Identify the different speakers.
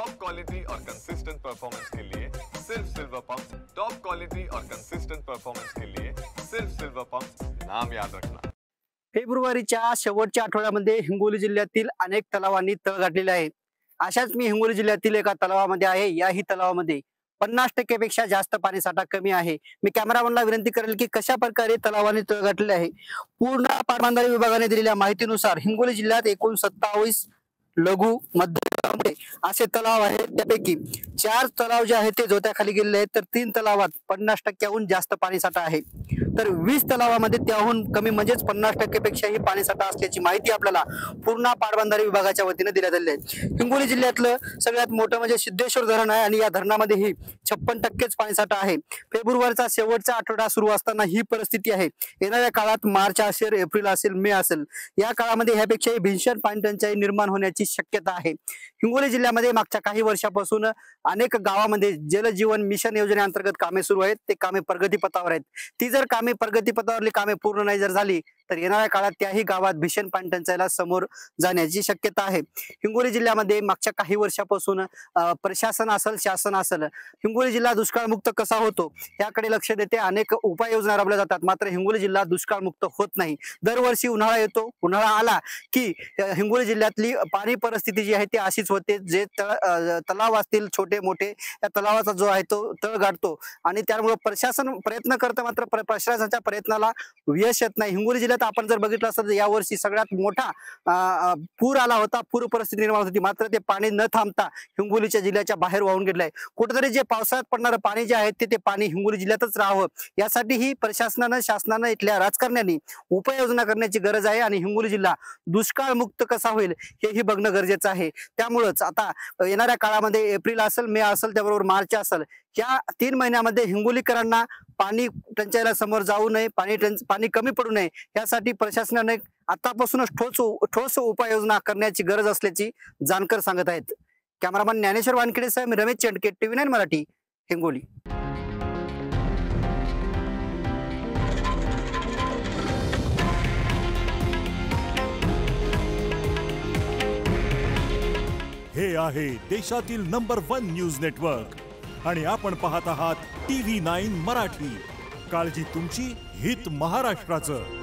Speaker 1: Top quality और consistent performance के लिए सिर्फ सिल्वर पंप। टॉप क्वालिटी और कंसिस्टेंट परफॉर्मेंस के लिए सिर्फ सिल्वर पंप, नाम याद रखना।
Speaker 2: फेब्रुवारीच्या शेवटच्या आठवड्यामध्ये हिंगोली जिल्ह्यातील अनेक तलावांनी तळ गाठलेले आहे। अशाच मी हिंगोली जिल्ह्यातील एका तलावामध्ये आहे। याही तलावामध्ये 50% पेक्षा जास्त पाणीसाठा कमी आहे। मी कॅमेरामॅनला विनंती करेल की कशा प्रकारे तलावांनी तळ गाठलेले आहे। पूर्ण पाटबंधारे विभागाने दिलेल्या माहितीनुसार हिंगोली जिल्ह्यात एकूण 27 लघु मध्यम असे तलाव आहेत। त्यापैकी 4 तलाव जे आहेत ते जोत्याखाली गेलेले आहेत, तर 3 तलावात 50%हून जास्त पाणीसाठा आहे, तर 20 तलावामध्ये त्याहून कमी म्हणजेच 50% पेक्षाही पाणीसाठा असल्याची माहिती आपल्याला पूर्ण पाटबंधारे विभागाच्या वतीने देण्यात आली आहे। हिंगोली जिल्ह्यातलं सगळ्यात मोठं म्हणजे सिद्धेश्वर धरण आहे आणि या धरणामध्येही 56%च पाणीसाठा आहे। फेब्रुवारीचा शेवटचा आठवडा सुरू असताना ही परिस्थिती आहे। येणाऱ्या काळात मार्च असेल, एप्रिल असेल, मे असेल, या काळामध्ये ह्यापेक्षाही भीषण पाणी टंचाई निर्माण होण्याची शक्यता आहे। हिंगोली जिल्ह्यामध्ये मागच्या काही वर्षापासून अनेक गावामध्ये जल जीवन मिशन योजनेअंतर्गत कामे सुरू आहेत। ते कामे प्रगतीपथावर आहेत। ती जर कामे प्रगतीपथावरली कामे पूर्ण नाही जर झाली तर येणाऱ्या काळात त्याही गावात भीषण पाणी टंचाईला समोर जाण्याची शक्यता आहे। हिंगोली जिल्ह्यामध्ये मागच्या काही वर्षापासून प्रशासन असेल, शासन असेल, हिंगोली जिल्हा दुष्काळमुक्त कसा होतो याकडे लक्ष देते अनेक उपाययोजना राबवल्या जातात, मात्र हिंगोली जिल्हा दुष्काळमुक्त होत नाही। दरवर्षी उन्हाळा येतो, उन्हाळा आला की हिंगोली जिल्ह्यातली पाणी परिस्थिती जी आहे ती अशीच होते। जे तलाव असतील छोटे मोठे, त्या तलावाचा जो आहे तो तळ गाठतो आणि त्यामुळे प्रशासन प्रयत्न करतं, मात्र प्रशासनाच्या प्रयत्नाला यश येत नाही। हिंगोली जिल्ह्यात आपण जर बघितलं असतं तर यावर्षी सगळ्यात मोठा पूर आला होता, पूर परिस्थिती निर्माण होती, मात्र ते पाणी न थांबता हिंगोलीच्या जिल्ह्याच्या बाहेर वाहून गेलंय। कुठेतरी जे पावसाळ्यात पडणारं पाणी जे आहे ते पाणी हिंगोली जिल्ह्यातच राहावं यासाठी ही प्रशासनानं, शासनानं, इथल्या राजकारण्यांनी उपाययोजना करण्याची गरज आहे आणि हिंगोली जिल्हा दुष्काळ मुक्त कसा होईल हेही बघणं गरजेचं आहे। त्यामुळेच आता येणाऱ्या काळामध्ये एप्रिल असेल, मे असेल, त्याबरोबर मार्च असेल, या 3 महिन्यामध्ये हिंगोलीकरांना पाणी टंचाईला समोर जाऊ नये, पाणी कमी पडू नये यासाठी प्रशासनाने आतापासूनच ठोस उपाययोजना करण्याची गरज असल्याची जाणकार सांगत आहेत। कॅमेरामॅन ज्ञानेश्वर वानखेडे सह मी रमेश चंडके, TV9 मराठी, हिंगोली।
Speaker 3: हे आहे देशातील नंबर 1 न्यूज नेटवर्क आणि आपण पाहत आहात TV9 मराठी। काळजी तुमची, हित महाराष्ट्राचं।